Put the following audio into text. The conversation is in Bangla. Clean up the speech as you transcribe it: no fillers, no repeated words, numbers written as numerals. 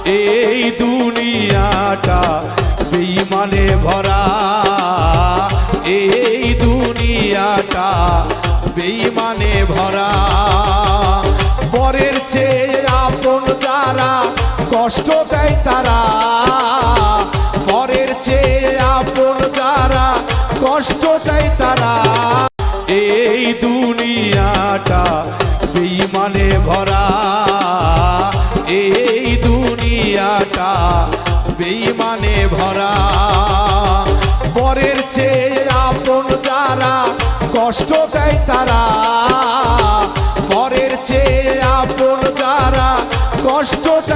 এই দুনিয়াটা বেঈমানে ভরা, এই দুনিয়াটা বেঈমানে ভরা। পরের চেয়ে আপন যারা কষ্ট দেয় তারা, পরের চেয়ে আপন যারা কষ্ট দেয় তারা। এই দুনিয়াটা বেঈমানে ভরা, এই দুনিয়াটা বেঈমানে ভরা। পরের চেয়ে আপন যারা কষ্ট দেয় তারা, পরের চেয়ে আপন যারা কষ্ট দেয়